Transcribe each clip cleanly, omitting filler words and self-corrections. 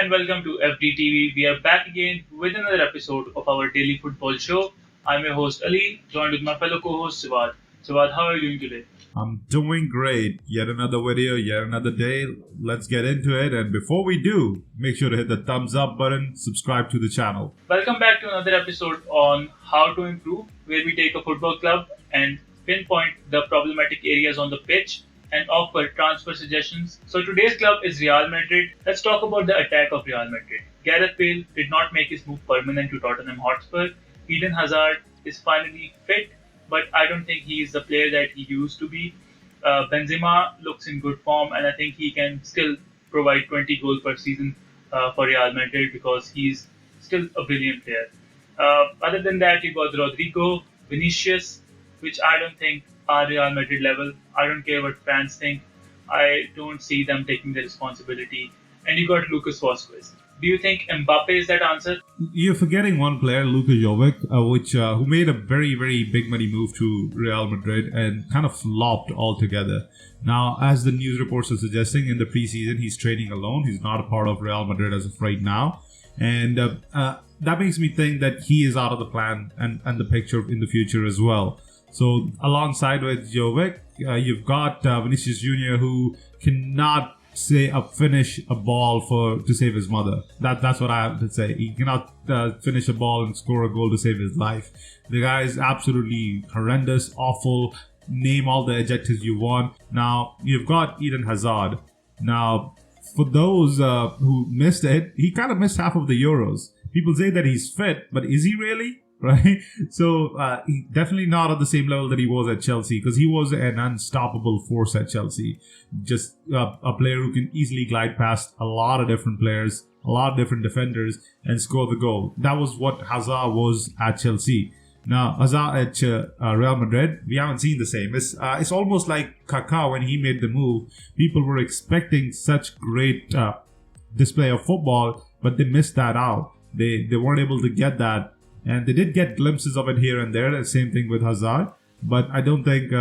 and welcome to FDTV. We are back again with another episode of our daily football show. I'm your host Ali, joined with my fellow co-host Sivad. Sivad, how are you doing today? I'm doing great. Yet another video, yet another day. Let's get into it. And before we do, make sure to hit the thumbs up button, subscribe to the channel. Welcome back to another episode on how to improve, where we take a football club and pinpoint the problematic areas on the pitch and offer transfer suggestions. So today's club is Real Madrid. Let's talk about the attack of Real Madrid. Gareth Bale did not make his move permanent to Tottenham Hotspur. Eden Hazard is finally fit, but I don't think he is the player that he used to be. Benzema looks in good form, and I think he can still provide 20 goals per season for Real Madrid because he's still a brilliant player. Other than that, you got Rodrigo, Vinicius, which I don't think are Real Madrid level. I don't care what fans think. I don't see them taking the responsibility. And you got Lucas Vazquez. Do you think Mbappe is that answer? You're forgetting one player, Luka Jovic, who made a very, very big money move to Real Madrid and kind of flopped altogether. Now, as the news reports are suggesting, in the preseason, he's training alone. He's not a part of Real Madrid as of right now. And that makes me think that he is out of the plan and the picture in the future as well. So, alongside with Jovic, you've got Vinicius Jr., who cannot finish a ball to save his mother. That's what I have to say. He cannot finish a ball and score a goal to save his life. The guy is absolutely horrendous, awful. Name all the adjectives you want. Now you've got Eden Hazard. Now, for those who missed it, he kind of missed half of the Euros. People say that he's fit, but is he really? Right? So he's definitely not at the same level that he was at Chelsea, because he was an unstoppable force at Chelsea. Just a player who can easily glide past a lot of different players, a lot of different defenders, and score the goal. That was what Hazard was at Chelsea. Now, Hazard at Real Madrid, we haven't seen the same. It's almost like Kaká when he made the move. People were expecting such great display of football, but they missed that out. They weren't able to get that. And they did get glimpses of it here and there. The same thing with Hazard. But I don't think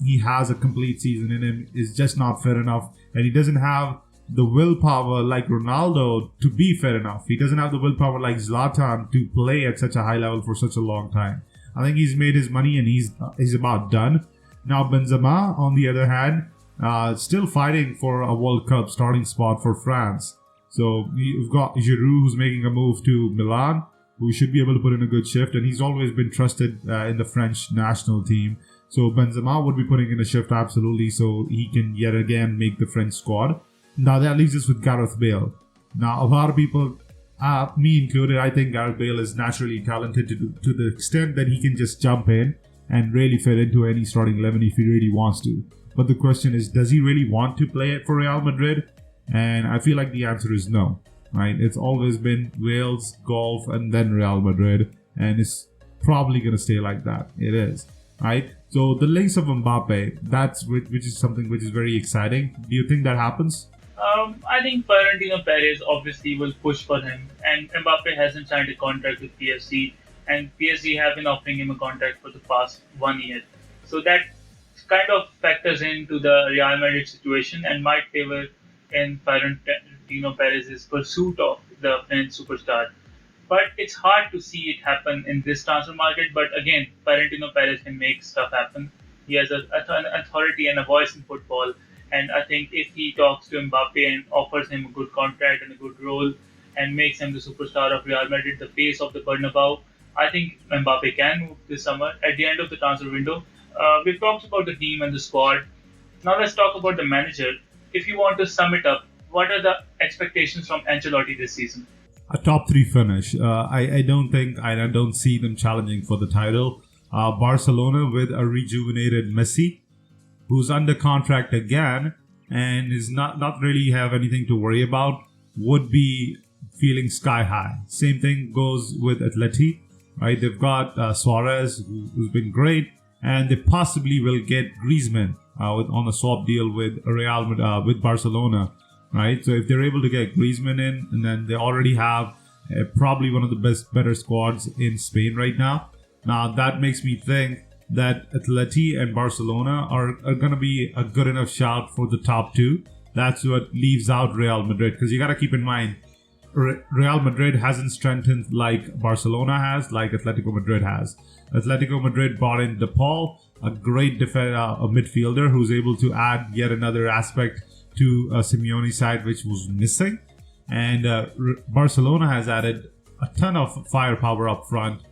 he has a complete season in him. It's just not fit enough. And he doesn't have the willpower like Ronaldo to be fit enough. He doesn't have the willpower like Zlatan to play at such a high level for such a long time. I think he's made his money and he's about done. Now Benzema, on the other hand, still fighting for a World Cup starting spot for France. So you've got Giroud, who's making a move to Milan, who should be able to put in a good shift, and he's always been trusted in the French national team. So Benzema would be putting in a shift absolutely, so he can yet again make the French squad. Now that leaves us with Gareth Bale. Now a lot of people, me included, I think Gareth Bale is naturally talented to the extent that he can just jump in and really fit into any starting 11 if he really wants to. But the question is, does he really want to play it for Real Madrid? And I feel like the answer is no. Right, it's always been Wales, golf, and then Real Madrid, and it's probably gonna stay like that. It is, right? So the links of Mbappe, which is something which is very exciting. Do you think that happens? I think Florentino Perez obviously will push for him, and Mbappe hasn't signed a contract with PSG, and PSG have been offering him a contract for the past 1 year. So that kind of factors into the Real Madrid situation and might favor in Florentino Perez's pursuit of the French superstar. But it's hard to see it happen in this transfer market. But again, Florentino Perez can make stuff happen. He has an authority and a voice in football. And I think if he talks to Mbappe and offers him a good contract and a good role and makes him the superstar of Real Madrid, the face of the Bernabeu, I think Mbappe can move this summer at the end of the transfer window. We've talked about the team and the squad. Now let's talk about the manager. If you want to sum it up, what are the expectations from Ancelotti this season? A top 3 finish. I don't see them challenging for the title. Barcelona with a rejuvenated Messi, who's under contract again and is not really have anything to worry about, would be feeling sky high. Same thing goes with Atleti, right? They've got Suarez, who's been great, and they possibly will get Griezmann on a swap deal with with Barcelona, right? So if they're able to get Griezmann in, and then they already have probably one of the better squads in Spain right now. Now that makes me think that Atleti and Barcelona are going to be a good enough shout for the top 2. That's what leaves out Real Madrid, because you got to keep in mind Real Madrid hasn't strengthened like Barcelona has, like Atletico Madrid has. Atletico Madrid brought in De Paul, a great a midfielder who's able to add yet another aspect to Simeone's side, which was missing. And Barcelona has added a ton of firepower up front,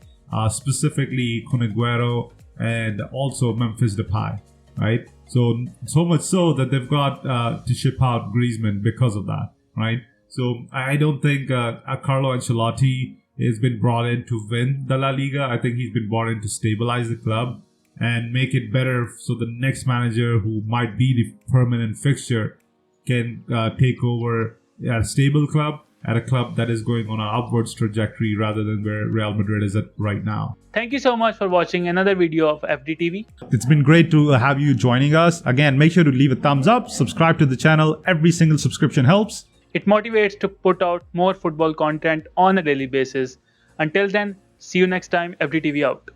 specifically Kun Aguero and also Memphis Depay, right? So much so that they've got to ship out Griezmann because of that, right? So I don't think Carlo Ancelotti has been brought in to win the La Liga. I think he's been brought in to stabilize the club and make it better so the next manager who might be the permanent fixture can take over a stable club, at a club that is going on an upwards trajectory rather than where Real Madrid is at right now. Thank you so much for watching another video of FDTV. It's been great to have you joining us. Again, make sure to leave a thumbs up, subscribe to the channel. Every single subscription helps. It motivates to put out more football content on a daily basis. Until then, see you next time. FDTV out.